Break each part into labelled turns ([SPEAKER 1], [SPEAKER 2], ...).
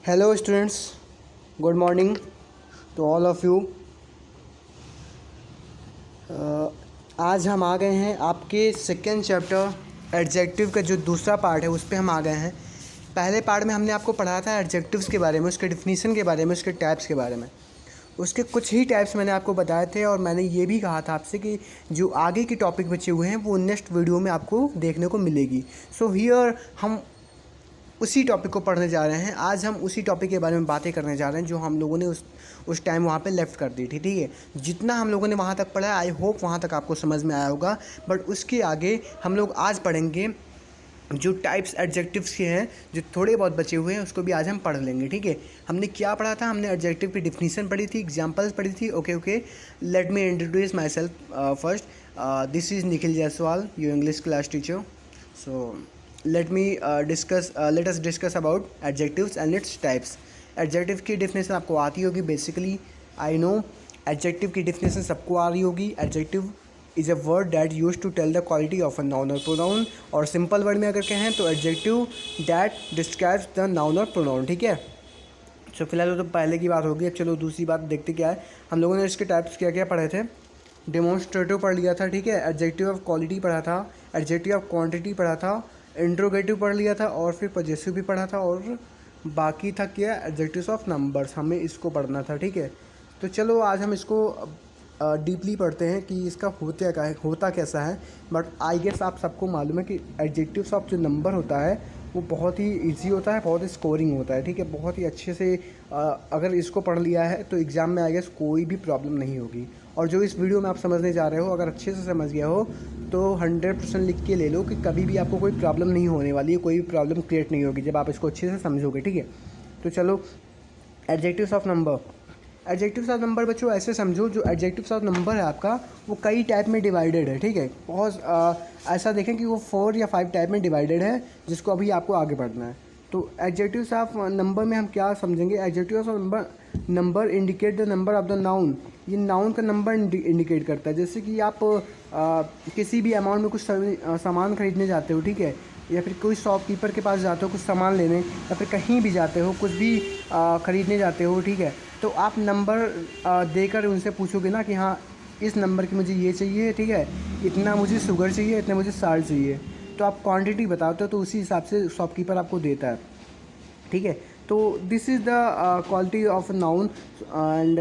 [SPEAKER 1] Hello students, good morning to all of you। आज हम आ गए हैं आपके सेकेंड चैप्टर एडजेक्टिव का जो दूसरा पार्ट है उस पर हम आ गए हैं। पहले पार्ट में हमने आपको पढ़ाया था एडजेक्टिव्स के बारे में, उसके डिफिनीशन के बारे में, उसके टाइप्स के बारे में। उसके कुछ ही टाइप्स मैंने आपको बताए थे और मैंने ये भी कहा था आपसे कि जो आगे के टॉपिक बचे हुए हैं वो नेक्स्ट वीडियो में आपको देखने को मिलेगी। सो हियर हम उसी टॉपिक को पढ़ने जा रहे हैं। आज हम उसी टॉपिक के बारे में बातें करने जा रहे हैं जो हम लोगों ने उस टाइम वहाँ पे लेफ़्ट कर दी थी। ठीक है, जितना हम लोगों ने वहाँ तक पढ़ा आई होप वहाँ तक आपको समझ में आया होगा। बट उसके आगे हम लोग आज पढ़ेंगे जो टाइप्स एडजेक्टिव्स के हैं, जो थोड़े बहुत बचे हुए हैं उसको भी आज हम पढ़ लेंगे। ठीक है, हमने क्या पढ़ा था? हमने एडजेक्टिव की डिफिनीशन पढ़ी थी, एग्जांपल्स पढ़ी थी। Okay, let me introduce myself first. This is Nikhil Jaiswal, your English class teacher. So let us discuss about adjectives and its types। Adjective की डिफिनेशन आपको आती होगी बेसिकली, आई नो एडजेक्टिव की डिफिनेशन सबको आ रही होगी। Adjective is a word that use to tell the quality of a noun और प्रोनाउन, और सिंपल वर्ड में अगर कहें तो adjective that describes the noun और प्रोनाउन। ठीक है, तो फिलहाल तो पहले की बात होगी। अब चलो दूसरी बात देखते क्या है। हम लोगों ने इसके टाइप्स क्या क्या पढ़े थे? डेमोन्स्ट्रेटिव पढ़ लिया था। ठीक है, एडजेक्टिव ऑफ क्वालिटी पढ़ा था, एडजेक्टिव ऑफ क्वांटिटी पढ़ा था, इंट्रोगेटिव पढ़ लिया था, और फिर पजेसिव भी पढ़ा था, और बाकी था क्या? एडजेक्टिव्स ऑफ नंबर्स, हमें इसको पढ़ना था। ठीक है, तो चलो आज हम इसको डीपली पढ़ते हैं कि इसका होता कैसा है। बट आई गेस आप सबको मालूम है कि एडजेक्टिव्स ऑफ जो नंबर होता है वो बहुत ही इजी होता है, बहुत ही स्कोरिंग होता है। ठीक है, बहुत ही अच्छे से अगर इसको पढ़ लिया है तो एग्ज़ाम में आई गेस कोई भी प्रॉब्लम नहीं होगी। और जो इस वीडियो में आप समझने जा रहे हो अगर अच्छे से समझ गया हो तो 100% लिख के ले लो कि कभी भी आपको कोई प्रॉब्लम नहीं होने वाली है, कोई भी प्रॉब्लम क्रिएट नहीं होगी जब आप इसको अच्छे से समझोगे। ठीक है, तो चलो adjectives of number. Adjectives of number बच्चों ऐसे समझो, जो एडजेक्टिव्स ऑफ नंबर है आपका वो कई टाइप में डिवाइडेड है। ठीक है, बहुत ऐसा देखें कि वो 4 या 5 टाइप में डिवाइडेड है, जिसको अभी आपको आगे बढ़ना है। तो एडजेक्टिव्स ऑफ नंबर में हम क्या समझेंगे? Adjectives of number indicate the number of the noun. ये नाउन का नंबर इंडिकेट करता है। जैसे कि आप किसी भी अमाउंट में कुछ सामान खरीदने जाते हो, ठीक है, या फिर कोई शॉपकीपर के पास जाते हो कुछ सामान लेने, या फिर कहीं भी जाते हो कुछ भी ख़रीदने जाते हो, ठीक है, तो आप नंबर देकर उनसे पूछोगे ना कि हाँ इस नंबर की मुझे ये चाहिए, ठीक है, इतना मुझे शुगर चाहिए, इतना मुझे साल्ट चाहिए। तो आप क्वांटिटी बताते हो तो उसी हिसाब से शॉपकीपर आपको देता है। ठीक है, तो this is the quality of noun. And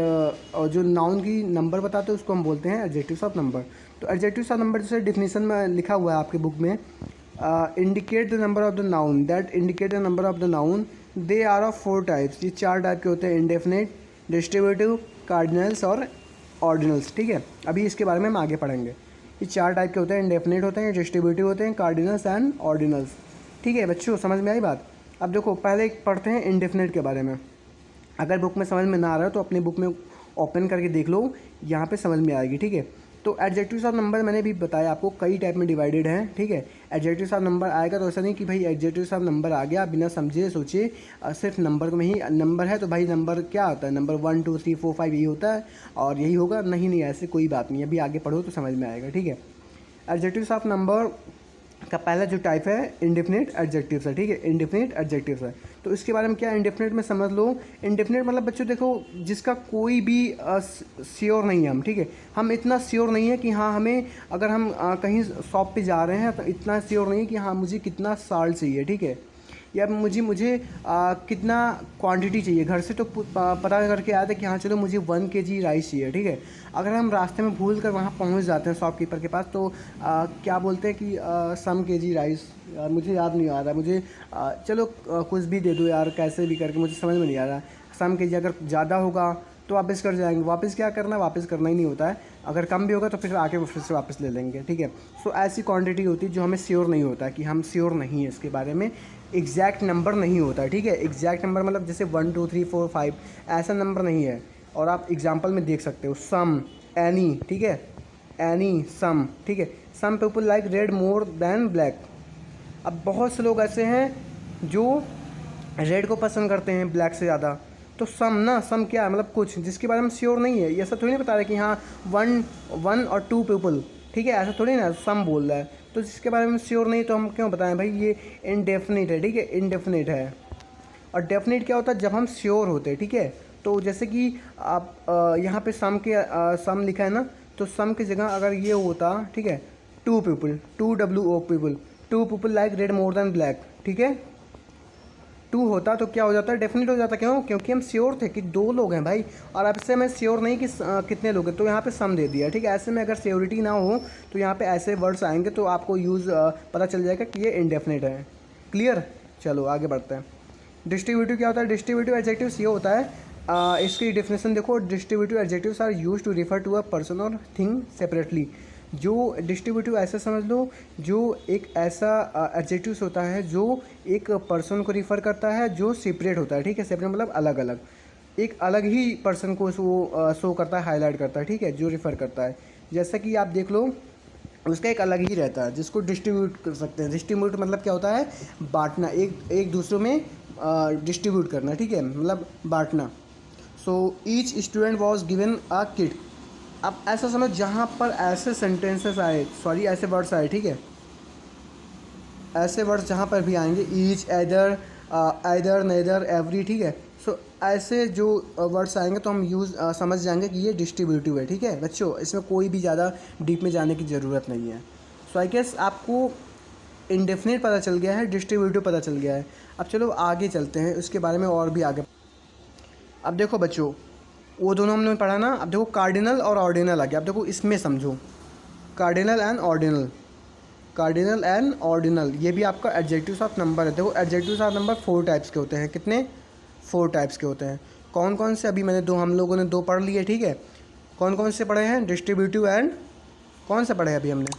[SPEAKER 1] जो नाउन की नंबर बताते हैं उसको हम बोलते हैं एडजेक्टिव्स ऑफ नंबर। तो एडजेक्टिव्स ऑफ नंबर जैसे डिफिनीशन में लिखा हुआ है आपके बुक में, indicate the number of the noun that indicate the number of the noun, they are of 4 types. ये 4 टाइप के होते हैं, इंडेफिनिट, डिस्ट्रीब्यूटिव, कार्डिनल्स और ऑर्डिनल्स। ठीक है, अभी इसके बारे में हम आगे पढ़ेंगे। ये 4 टाइप के होते हैं, इंडेफिनिट होते हैं, डिस्ट्रीब्यूटिव होते हैं, कार्डिनल्स एंड ऑर्डिनल्स। ठीक है बच्चों, समझ में आई बात? अब देखो पहले पढ़ते हैं इंडेफिनिट के बारे में। अगर बुक में समझ में ना आ रहा है तो अपनी बुक में ओपन करके देख लो, यहाँ पे समझ में आएगी। ठीक है, तो एडजेक्टिव्स ऑफ नंबर मैंने भी बताया आपको कई टाइप में डिवाइडेड हैं। ठीक है, एडजेक्टिव्स ऑफ नंबर आएगा तो ऐसा नहीं कि भाई एडजेक्टिव्स ऑफ नंबर आ गया बिना समझे सोचे सिर्फ नंबर में ही नंबर है तो भाई नंबर क्या होता है, नंबर 1 2 3 4 5 यही होता है और यही होगा। नहीं, ऐसे कोई बात नहीं है, अभी आगे पढ़ो तो समझ में आएगा। ठीक है, एडजेक्टिव्स ऑफ नंबर का पहला जो टाइप है इंडेफिनिट एडजेक्टिव्स है। ठीक है, इंडेफिनिट एडजेक्टिव्स है। तो इसके बारे में क्या इंडेफिनिट में समझ लो। इंडेफिनिट मतलब बच्चों देखो जिसका कोई भी श्योर नहीं है हम। ठीक है, हम इतना श्योर नहीं है कि हाँ हमें अगर हम कहीं शॉप पे जा रहे हैं तो इतना श्योर नहीं है कि हाँ मुझे कितना साल्ट चाहिए, ठीक है, या मुझे कितना क्वांटिटी चाहिए। घर से तो पता करके आया था कि हाँ चलो मुझे 1 kg राइस चाहिए। ठीक है, अगर हम रास्ते में भूल कर वहाँ पहुँच जाते हैं शॉपकीपर के पास तो क्या बोलते हैं कि सम kg राइस, मुझे याद नहीं आ रहा, मुझे चलो कुछ भी दे दो यार, कैसे भी करके, मुझे समझ में नहीं आ रहा। सम kg अगर ज़्यादा होगा तो वापस कर जाएंगे। वापस क्या करना है, वापस करना ही नहीं होता है। अगर कम भी होगा तो फिर आके फिर से वापस ले लेंगे। ठीक है, सो ऐसी क्वांटिटी होती है जो हमें श्योर नहीं होता है कि हम श्योर नहीं है इसके बारे में, एग्जैक्ट नंबर नहीं होता है। ठीक है, एग्जैक्ट नंबर मतलब जैसे 1 2 3 4 5 ऐसा नंबर नहीं है। और आप एग्जाम्पल में देख सकते हो सम, एनी, ठीक है, एनी, सम। ठीक है, some people like red more than black. अब बहुत से लोग ऐसे हैं जो रेड को पसंद करते हैं ब्लैक से ज़्यादा। तो सम क्या है, मतलब कुछ जिसके बारे में श्योर नहीं है। ये ऐसा थोड़ी ना बता रहे कि हाँ वन और 2 पीपल, ठीक है, ऐसा थोड़ी ना सम बोल रहा है। तो जिसके बारे में श्योर नहीं तो हम क्यों बताएं भाई, ये इनडेफिनिट है। ठीक है, इनडेफिनिट है। और डेफिनेट क्या होता है, जब हम श्योर होते हैं, ठीक है। तो जैसे कि आप यहाँ पे सम के सम लिखा है ना, तो सम की जगह अगर ये होता, ठीक है, 2 people, 2 people, 2 people like red more than black, ठीक है, 2 होता तो क्या हो जाता है, डेफिनेट हो जाता। क्यों? क्योंकि हम श्योर थे कि 2 लोग हैं भाई, और अब से मैं श्योर नहीं कि कितने लोग हैं, तो यहाँ पे सम दे दिया, ठीक है। ऐसे में अगर श्योरिटी ना हो तो यहाँ पे ऐसे वर्ड्स आएंगे तो आपको यूज़ पता चल जाएगा कि ये इनडेफिनेट है। क्लियर? चलो आगे बढ़ते हैं। डिस्ट्रीब्यूटिव क्या होता है? डिस्ट्रीब्यूटिव एडजेक्टिव्स ये होता है, इसकी डेफिनेशन देखो, distributive adjectives are used to refer to a person और थिंग सेपरेटली। जो डिस्ट्रीब्यूटिव ऐसा समझ लो, जो एक ऐसा एडजेक्टिव्स होता है जो एक पर्सन को रिफ़र करता है जो सेपरेट होता है, ठीक है। सेपरेट मतलब अलग अलग, एक अलग ही पर्सन को शो करता है, हाईलाइट करता है, ठीक है, जो रिफ़र करता है। जैसा कि आप देख लो, उसका एक अलग ही रहता है जिसको डिस्ट्रीब्यूट कर सकते हैं। डिस्ट्रीब्यूट मतलब क्या होता है? बांटना, एक दूसरे में डिस्ट्रीब्यूट करना, ठीक है, मतलब बांटना। So each student was given a kit. अब ऐसा समझ, जहाँ पर ऐसे सेंटेंसेस आए, सॉरी ऐसे वर्ड्स आए, ठीक है, ऐसे वर्ड्स जहाँ पर भी आएंगे, each, either, either, neither, every, ठीक है। सो ऐसे जो वर्ड्स आएंगे तो हम समझ जाएंगे कि ये डिस्ट्रीब्यूटिव है, ठीक है बच्चों। इसमें कोई भी ज़्यादा डीप में जाने की ज़रूरत नहीं है। सो आई गेस आपको इंडेफिनिट पता चल गया है, डिस्ट्रीब्यूटिव पता चल गया है। अब चलो आगे चलते हैं, उसके बारे में और भी आगे। अब देखो बच्चों, वो दोनों हमने पढ़ा ना। अब देखो कार्डिनल और ऑर्डिनल आ गया। अब देखो इसमें समझो, cardinal and ordinal, cardinal and ordinal, ये भी आपका एडजेक्टिव्स ऑफ नंबर है। देखो एडजेक्टिव्स ऑफ नंबर 4 टाइप्स के होते हैं। कितने? 4 टाइप्स के होते हैं। कौन कौन से? अभी मैंने हम लोगों ने 2 पढ़ लिए, ठीक है। कौन कौन से पढ़े हैं? डिस्ट्रीब्यूटिव एंड, कौन से पढ़े अभी हमने?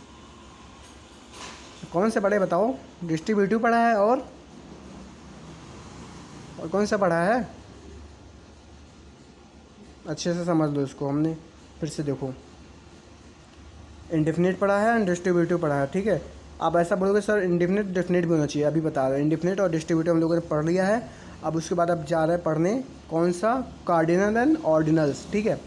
[SPEAKER 1] कौन से पढ़े बताओ? डिस्ट्रीब्यूटिव पढ़ा है और कौन सा पढ़ा है? अच्छे से समझ लो इसको, हमने फिर से देखो, इंडेफिनिट पढ़ा है एंड डिस्ट्रीब्यूटिव पढ़ा है, ठीक है। आप ऐसा बोलोगे सर इंडेफिनिट डेफिनेट भी होना चाहिए, अभी बता रहे हैं। इंडेफिनिट और डिस्ट्रीब्यूटिव हम लोगों ने पढ़ लिया है। अब उसके बाद आप जा रहे हैं पढ़ने कौन सा? कार्डिनल एंड ऑर्डिनल्स, ठीक है।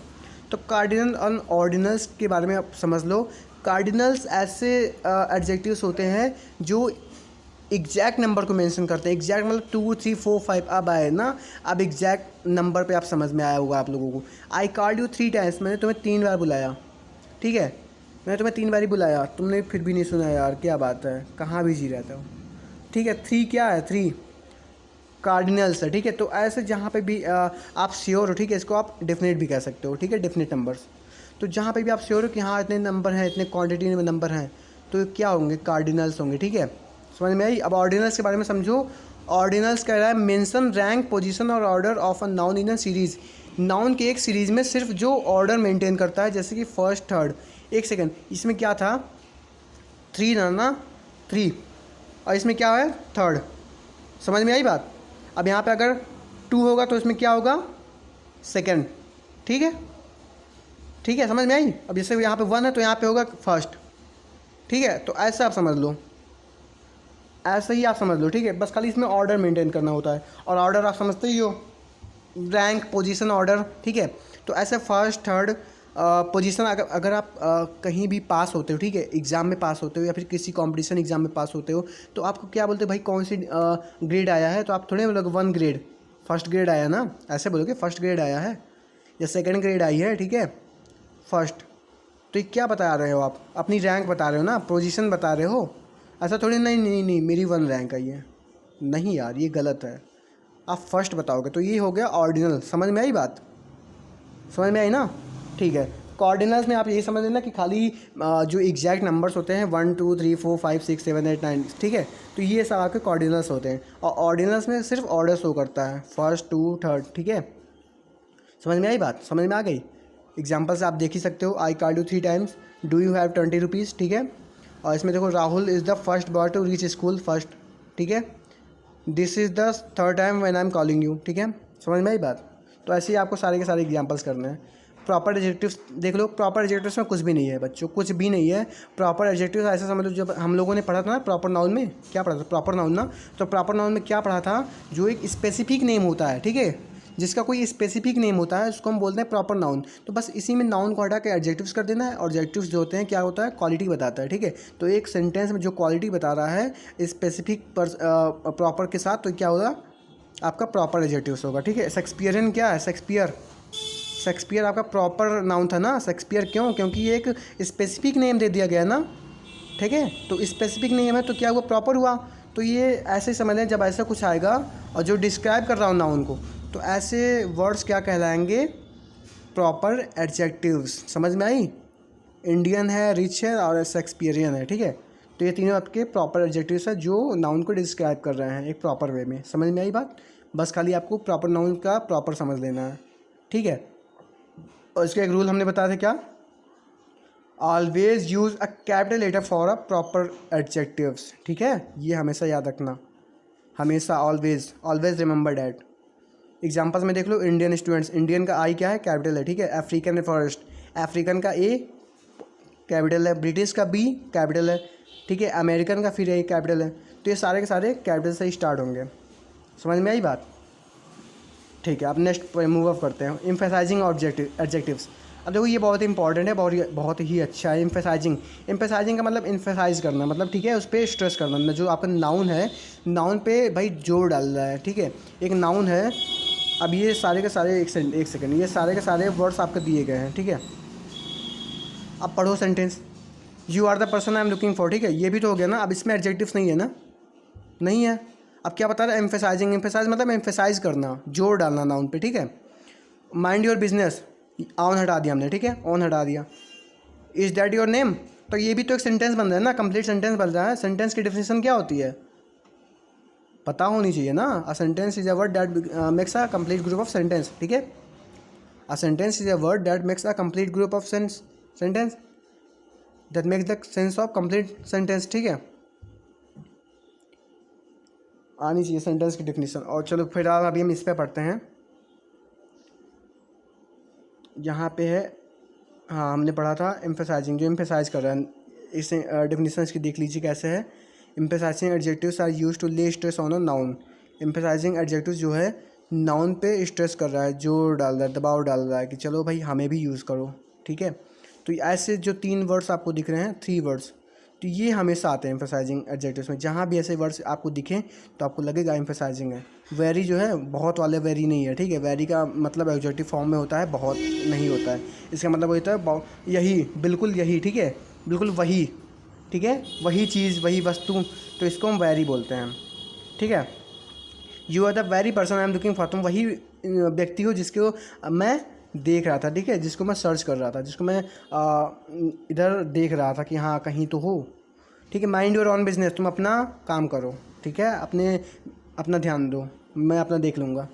[SPEAKER 1] तो कार्डिनल एंड ऑर्डिनल्स के बारे में आप समझ लो। कार्डिनल्स ऐसे एडजेक्टिव्स होते हैं जो एग्जैक्ट नंबर को मेंशन करते हैं। एग्जैक्ट मतलब 2, 3, 4, 5 अब आए ना, अब एग्जैक्ट नंबर पे आप समझ में आया होगा आप लोगों को। आई कॉल्ड यू 3 टाइम्स, मैंने तुम्हें 3 बार बुलाया, ठीक है, मैंने तुम्हें 3 बार ही बुलाया, तुमने फिर भी नहीं सुना यार, क्या बात है, कहाँ बिजी रहते हो, ठीक है। 3 क्या है? 3 कार्डिनल्स है, ठीक है। तो ऐसे जहाँ पे भी आप श्योर हो, ठीक है, इसको आप डेफिनेट भी कह सकते हो, ठीक है, डेफिनेट नंबर्स। तो जहाँ पे भी आप श्योर हो कि हाँ इतने नंबर हैं, इतने क्वांटिटी में नंबर हैं, तो क्या होंगे? कार्डिनल्स होंगे, ठीक है। समझ में आई? अब ऑर्डिनल्स के बारे में समझो। ऑर्डिनल्स कह रहा है मेंशन रैंक, पोजीशन और order of a noun in a series. Noun के एक सीरीज़ में सिर्फ जो ऑर्डर मेंटेन करता है, जैसे कि फर्स्ट, थर्ड। एक सेकेंड, इसमें क्या था? 3 ना, 3, और इसमें क्या है? थर्ड। समझ में आई बात? अब यहाँ पे अगर 2 होगा तो इसमें क्या होगा? सेकेंड, ठीक है, ठीक है, समझ में आई? अब जैसे यहाँ पे 1 है तो यहाँ पे होगा फर्स्ट, ठीक है। तो ऐसा आप समझ लो, ऐसा ही आप समझ लो, ठीक है। बस खाली इसमें ऑर्डर मेंटेन करना होता है, और ऑर्डर आप समझते ही हो, रैंक, पोजीशन, ऑर्डर, ठीक है। तो ऐसे फर्स्ट, थर्ड, पोजीशन। अगर आप कहीं भी पास होते हो, ठीक है, एग्ज़ाम में पास होते हो या फिर किसी कंपटीशन एग्ज़ाम में पास होते हो, तो आपको क्या बोलते हो भाई, कौन सी ग्रेड आया है? तो आप थोड़े बोलोगे 1 ग्रेड, फर्स्ट ग्रेड आया ना, ऐसे बोलोगे फर्स्ट ग्रेड आया है या सेकंड ग्रेड आई है, ठीक है, फर्स्ट। तो ये क्या बता रहे हो आप? अपनी रैंक बता रहे हो ना, पोजीशन बता रहे हो। ऐसा थोड़ी, नहीं नहीं नहीं मेरी 1 रैंक आई है, नहीं यार ये गलत है, आप फर्स्ट बताओगे। तो ये हो गया ऑर्डिनल। समझ में आई बात? समझ में आई ना? ठीक है। कॉर्डिनल्स में आप यही समझ लेना कि खाली जो एग्जैक्ट नंबर्स होते हैं 1, 2, 3, 4, 5, 6, 7, 8, 9, ठीक है, तो ये सब आपके कॉर्डिनल्स होते हैं। और ऑर्डिनल्स में सिर्फ ऑर्डर शो करता है, फर्स्ट, 2, थर्ड, ठीक है। समझ में आई बात? समझ में आ गई? एग्जाम्पल से आप देख ही सकते हो। I called you 3 times, do you have 20 rupees, ठीक है। और इसमें देखो, Rahul is the first boy to reach school first, ठीक है। This is the third time when I am calling you, ठीक है। समझ में आई बात? तो ऐसे ही आपको सारे के सारे एग्जांपल्स करने हैं। प्रॉपर एडजेक्टिव्स देख लो, प्रॉपर एडजेक्टिव्स में कुछ भी नहीं है बच्चों, कुछ भी नहीं है। प्रॉपर एडजेक्टिव्स ऐसे समझ लो, जब हम लोगों ने पढ़ा था ना प्रॉपर नाउन में, क्या पढ़ा था? प्रॉपर नाउन ना, तो प्रॉपर नाउन में क्या पढ़ा था? जो एक स्पेसिफिक नेम होता है, ठीक है, जिसका कोई स्पेसिफिक नेम होता है, उसको हम बोलते हैं प्रॉपर नाउन। तो बस इसी में नाउन को हटा के एडजेक्टिव्स कर देना है। और एडजेक्टिव्स जो होते हैं क्या होता है? क्वालिटी बताता है, ठीक है। तो एक सेंटेंस में जो क्वालिटी बता रहा है स्पेसिफिक प्रॉपर के साथ, तो क्या होगा? आपका प्रॉपर एडजेक्टिव्स होगा, ठीक है। शेक्सपियरियन क्या है? शेक्सपियर आपका प्रॉपर नाउन था ना। शेक्सपियर क्यों? क्योंकि ये एक स्पेसिफिक नेम दे दिया गया ना, ठीक है। तो स्पेसिफिक नेम है तो क्या हुआ? प्रॉपर हुआ। तो ये ऐसे समझ लें, जब ऐसा कुछ आएगा और जो डिस्क्राइब कर रहा हूँ नाउन को, तो ऐसे वर्ड्स क्या कहलाएंगे? Proper adjectives. समझ में आई? इंडियन है, रिच है और शेक्सपियरियन है, ठीक है। तो ये तीनों आपके प्रॉपर एडजेक्टिव्स है जो नाउन को डिस्क्राइब कर रहे हैं एक प्रॉपर वे में। समझ में आई बात? बस खाली आपको प्रॉपर नाउन का प्रॉपर समझ लेना है, ठीक है। और इसका एक रूल हमने बताया था क्या? Always use a capital letter for a proper adjectives, ठीक है। ये हमेशा याद रखना, हमेशा, always always remember that. Examples में देख लो, इंडियन स्टूडेंट्स, इंडियन का आई क्या है? कैपिटल है, ठीक है। अफ्रीकन फॉरेस्ट, अफ्रीकन का ए कैपिटल है। ब्रिटिश का बी कैपिटल है, ठीक है। अमेरिकन का फिर ए कैपिटल है। तो ये सारे के सारे कैपिटल से ही स्टार्ट होंगे। समझ में आई बात? ठीक है, अब नेक्स्ट मूव अप करते हैं। Emphasizing adjectives. अब देखो ये बहुत ही इंपॉर्टेंट है, बहुत ही अच्छा है। एम्फेसाइजिंग का मतलब एम्फेसाइज करना, मतलब ठीक है, उस पर स्ट्रेस करना। जो आपका नाउन है, नाउन पे भाई जोर डाल रहा है, ठीक है। एक नाउन है, अब ये सारे के सारे एक सेकंड, ये सारे के सारे वर्ड्स आपके दिए गए हैं, ठीक है। अब पढ़ो sentence. You are the person I am looking for, ठीक है। ये भी तो हो गया ना। अब इसमें एडजेक्टिव्स नहीं है ना, नहीं है। अब क्या बता रहा है? एम्फेसाइजिंग। एम्फेसाइज मतलब एम्फेसाइज करना, जोर डालना नाउन पे, ठीक है। माइंड योर बिजनेस, ऑन हटा दिया हमने, ठीक है, ऑन हटा दिया। इज दैट योर नेम, तो ये भी तो एक सेंटेंस बन रहा है ना, कंप्लीट सेंटेंस बन रहा है। सेंटेंस की डेफिनेशन क्या होती है? पता होनी चाहिए ना। A sentence is a word that makes a complete group of sentence, ठीक है। A sentence is a word that makes a complete group of sentence that makes the sense of complete sentence, ठीक है। आनी चाहिए sentence की definition. और चलो फिर अभी हम इस पे पढ़ते हैं। यहाँ पे है, हाँ हमने पढ़ा था एम्फेसाइजिंग, जो एम्फेसाइज कर रहा है। इस डेफिनेशन इसकी देख लीजिए कैसे है। Emphasising adjectives are used to lay stress on a noun. Emphasising adjectives जो है नाउन पे स्ट्रेस कर रहा है, जोर डाल रहा है, दबाव डाल रहा है कि चलो भाई हमें भी यूज़ करो, ठीक है। तो ऐसे जो 3 वर्ड्स आपको दिख रहे हैं, 3 वर्ड्स, तो ये हमेशा आते हैं एम्फेसाइजिंग एडजेक्टिव्स में। जहाँ भी ऐसे वर्ड्स आपको दिखें तो आपको लगेगा एम्फेसाइजिंग है। वेरी जो है बहुत वाले वेरी नहीं है, ठीक है। वेरी का मतलब एडजेक्टिव फॉर्म में होता है, बहुत नहीं होता है। इसका मतलब होता है यही, बिल्कुल यही, ठीक है, बिल्कुल वही, ठीक है, वही चीज़, वही वस्तु, तो इसको हम वेरी बोलते हैं, ठीक है। You are the very person I am looking for, तुम वही व्यक्ति हो जिसको मैं देख रहा था, ठीक है, जिसको मैं सर्च कर रहा था, जिसको मैं इधर देख रहा था कि हाँ कहीं तो हो, ठीक है। माइंड योर ऑन बिजनेस, तुम अपना काम करो, ठीक है, अपना ध्यान दो, मैं अपना देख लूँगा,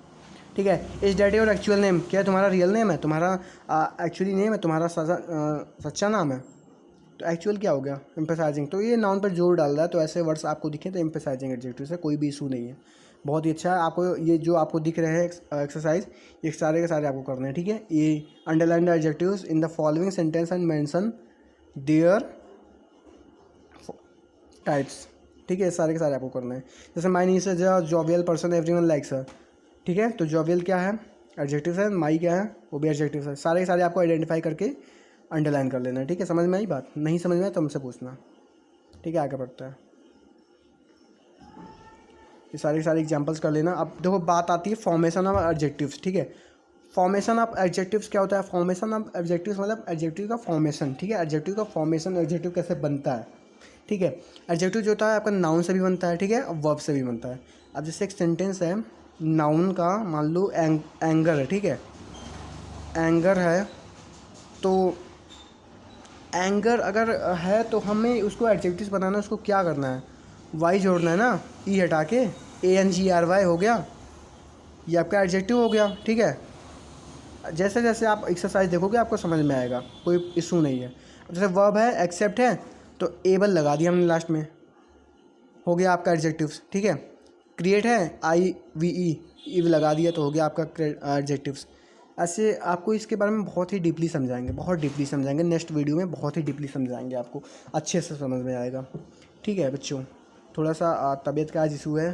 [SPEAKER 1] ठीक है। Is that your actual name, क्या तुम्हारा रियल नेम है, तुम्हारा एक्चुअली नेम है, तुम्हारा सच्चा नाम है। तो एक्चुअल क्या हो गया? एम्फेसाइजिंग। तो ये नाउन पर जोर डाल रहा है, तो ऐसे वर्ड्स आपको दिखे तो एम्फेसाइजिंग एडजेक्टिव से कोई भी इशू नहीं है। बहुत ही अच्छा है। आपको ये जो आपको दिख रहे हैं एक्सरसाइज, ये सारे के सारे आपको करने हैं, ठीक है। ये underline the adjectives in the following sentence and mention their types, ठीक है, सारे के सारे आपको करना है। जैसे my is a jovial person everyone likes her, ठीक है। तो जॉवियल क्या है? एडजेक्टिव है। माई क्या है? वो भी एडजेक्टिव है। सारे के सारे आपको आइडेंटिफाई करके अंडरलाइन कर लेना है, ठीक है। समझ में आई बात? नहीं समझ में आए तो हमसे पूछना, ठीक है। आगे बढ़ता है, ये सारे सारे एग्जांपल्स कर लेना। अब देखो बात आती है फॉर्मेशन ऑफ एडजेक्टिव्स, ठीक है। फॉर्मेशन ऑफ एडजेक्टिव्स क्या होता है? फॉर्मेशन ऑफ एडजेक्टिव्स मतलब एडजेक्टिव का फॉर्मेशन, ठीक है। एडजेक्टिव का फॉर्मेशन, एडजेक्टिव कैसे बनता है, ठीक है। एडजेक्टिव जो होता है आपका नाउन से भी बनता है, ठीक है, और वर्ब से भी बनता है। अब जैसे एक सेंटेंस है, नाउन का मान लो एंगर है, ठीक है, एंगर है, तो एंगर अगर है तो हमें उसको एडजेक्टिव बनाना है। उसको क्या करना है? वाई जोड़ना है ना, ई हटा के ANGRY हो गया, ये आपका एडजेक्टिव हो गया, ठीक है। जैसे जैसे आप एक्सरसाइज देखोगे आपको समझ में आएगा, कोई इशू नहीं है। जैसे वर्ब है, एक्सेप्ट है, तो एबल लगा दिया हमने लास्ट में, हो गया आपका एडजेक्टिव्स, ठीक है। क्रिएट है, IVE इव लगा दिया तो हो गया आपका एडजेक्टिव्स। ऐसे आपको इसके बारे में बहुत ही डीपली समझाएंगे, बहुत डीपली समझाएंगे। नेक्स्ट वीडियो में बहुत ही डीपली समझाएंगे, आपको अच्छे से समझ में आएगा, ठीक है बच्चों। थोड़ा सा तबीयत का आज इशू है,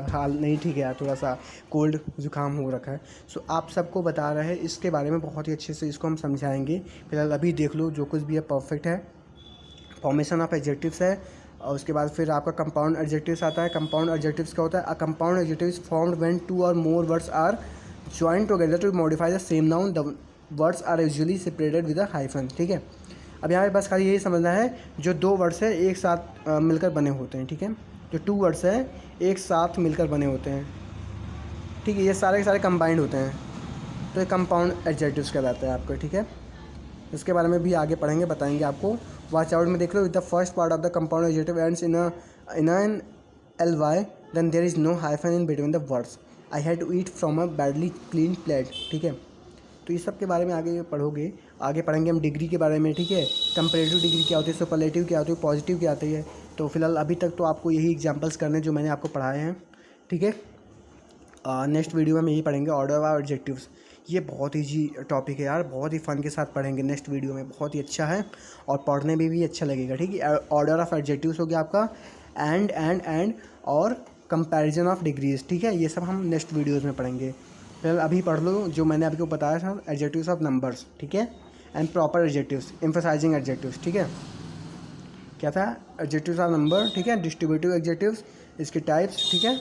[SPEAKER 1] हाल नहीं ठीक है यार, थोड़ा सा कोल्ड ज़ुकाम हो रखा है। सो आप सबको बता रहे हैं इसके बारे में बहुत ही अच्छे से, इसको हम समझाएंगे। फिलहाल अभी देख लो जो कुछ भी है परफेक्ट है। फॉर्मेशन ऑफ एडजेक्टिव्स है, और उसके बाद फिर आपका कंपाउंड एडजेक्टिव्स आता है। कंपाउंड एडजेक्टिव्स क्या होता है? A compound adjective is formed when 2 और more words are join together to modify the same noun. The words are usually separated with a hyphen. ठीक है, अब यहाँ पे बस खाली यही समझना है, जो 2 वर्ड्स है एक साथ मिलकर बने होते हैं। ठीक है, जो 2 वर्ड्स है एक साथ मिलकर बने होते हैं। ठीक है, ये सारे के सारे कंबाइंड होते हैं, तो ये कंपाउंड एडजेक्टिव्स कहलाते हैं आपको। ठीक है, इसके बारे में भी आगे पढ़ेंगे, बताएंगे आपको। वॉच आउट में देख लो, the first part of the compound adjective ends in an L Y then there is no hyphen in between the words. I had to eat from a badly clean plate. ठीक है, तो ये सब के बारे में आगे पढ़ोगे, आगे पढ़ेंगे हम डिग्री के बारे में। ठीक है, कंपैरेटिव डिग्री क्या होती है, सुपरलेटिव क्या होती है, पॉजिटिव क्या आती है। तो फिलहाल अभी तक तो आपको यही एग्जांपल्स करने जो मैंने आपको पढ़ाए हैं। ठीक है, नेक्स्ट वीडियो में हम यही पढ़ेंगे ऑर्डर ऑफ एडजेक्टिव्स। ये बहुत ईजी टॉपिक है यार, बहुत ही फ़न के साथ पढ़ेंगे नेक्स्ट वीडियो में, बहुत ही अच्छा है और पढ़ने में भी अच्छा लगेगा। ठीक है, ऑर्डर ऑफ एडजेक्टिव्स हो गया आपका, एंड और कंपैरिजन ऑफ डिग्रीज। ठीक है, ये सब हम नेक्स्ट वीडियोज़ में पढ़ेंगे। फिलहाल अभी पढ़ लो जो मैंने आपको बताया था, एडजेक्टिव्स ऑफ नंबर्स। ठीक है, and proper adjectives, emphasising adjectives. ठीक है, क्या था? Adjectives of number. ठीक है, डिस्ट्रीब्यूटिव एडजेक्टिव्स, इसके टाइप्स। ठीक है,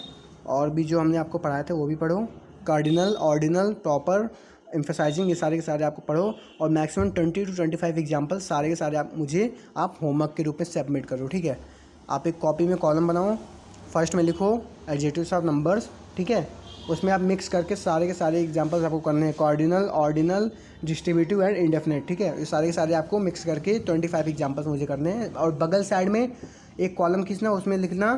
[SPEAKER 1] और भी जो हमने आपको पढ़ाया था वो भी पढ़ो। कार्डिनल, ऑर्डिनल, प्रॉपर, एम्फसाइजिंग, ये सारे के सारे आपको पढ़ो। और मैक्सिमम 20 to 25 एग्जाम्पल सारे के सारे आप होमवर्क के रूप में सबमिट करो। ठीक है, आप एक कॉपी में कॉलम बनाओ, फर्स्ट में लिखो एडजेक्टिव्स ऑफ नंबर्स। ठीक है, उसमें आप मिक्स करके सारे के सारे एग्जांपल्स आपको करने हैं, cardinal, ordinal, distributive and indefinite. ठीक है, ये सारे के सारे आपको मिक्स करके 25 एग्जांपल्स मुझे करने हैं। और बगल साइड में एक कॉलम खींचना, उसमें लिखना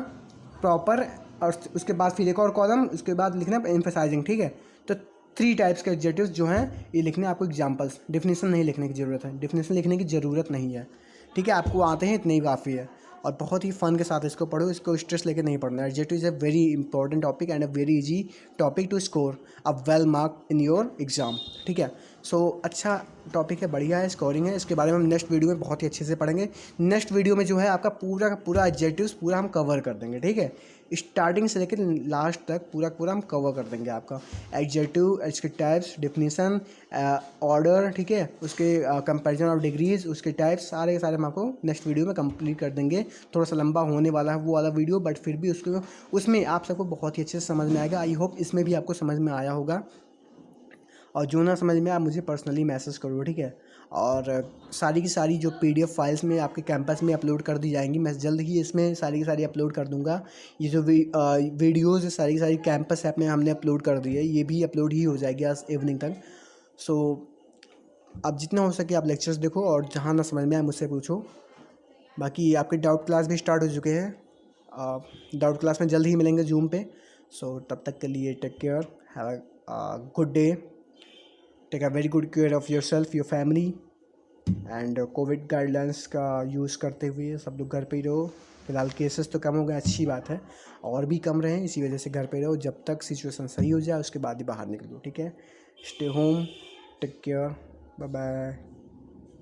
[SPEAKER 1] प्रॉपर, और उसके बाद फिर एक और कॉलम, उसके बाद लिखना एम्फसाइजिंग। ठीक है, तो 3 टाइप्स के एडजेक्टिव्स जो हैं ये लिखने आपको एग्जांपल्स। डेफिनेशन नहीं लिखने की ज़रूरत है, डेफिनेशन लिखने की ज़रूरत नहीं है। ठीक है, आपको आते हैं इतने ही काफ़ी है, और बहुत ही फन के साथ इसको पढ़ो, इसको स्ट्रेस लेके नहीं पढ़ना है। Adjective is a very important topic and a very easy topic to score a well mark in your exam. ठीक है, सो अच्छा टॉपिक है, बढ़िया है, स्कोरिंग है। इसके बारे में हम नेक्स्ट वीडियो में बहुत ही अच्छे से पढ़ेंगे। नेक्स्ट वीडियो में जो है आपका पूरा का पूरा एडजेक्टिव्स पूरा हम कवर कर देंगे। ठीक है, स्टार्टिंग से लेकर लास्ट तक पूरा हम कवर कर देंगे आपका एडजेक्टिव, इसके टाइप्स, डेफिनेशन, ऑर्डर। ठीक है, उसके कंपैरिजन ऑफ डिग्रीज, उसके टाइप्स, सारे के सारे हम आपको नेक्स्ट वीडियो में कंप्लीट कर देंगे। थोड़ा सा लंबा होने वाला है वो वाला वीडियो, बट फिर भी उसमें आप सबको बहुत ही अच्छे से समझ में आएगा। आई होप इसमें भी आपको समझ में आया होगा, और जो ना समझ में आप मुझे पर्सनली मैसेज करो। ठीक है, और सारी की सारी जो PDF फाइल्स में आपके कैंपस में अपलोड कर दी जाएंगी, मैं जल्द ही इसमें सारी की सारी अपलोड कर दूंगा। ये जो वीडियोज़ है सारी की सारी कैंपस ऐप में हमने अपलोड कर दी है, ये भी अपलोड ही हो जाएगी आज इवनिंग तक। सो अब जितना हो सके आप लेक्चर्स देखो, और जहाँ ना समझ में आए मुझसे पूछो। बाकी आपके डाउट क्लास भी स्टार्ट हो चुके हैं, डाउट क्लास में जल्द ही मिलेंगे जूम पे। सो तब तक के लिए take care, have a good day, take a very good care of your self, your family, and covid guidelines का यूज़ करते हुए सब लोग घर पे ही रहो। फिलहाल केसेस तो कम हो गए, अच्छी बात है, और भी कम रहें, इसी वजह से घर पे रहो जब तक सिचुएशन सही हो जाए, उसके बाद ही बाहर निकलो। ठीक है, stay home, take care, bye bye.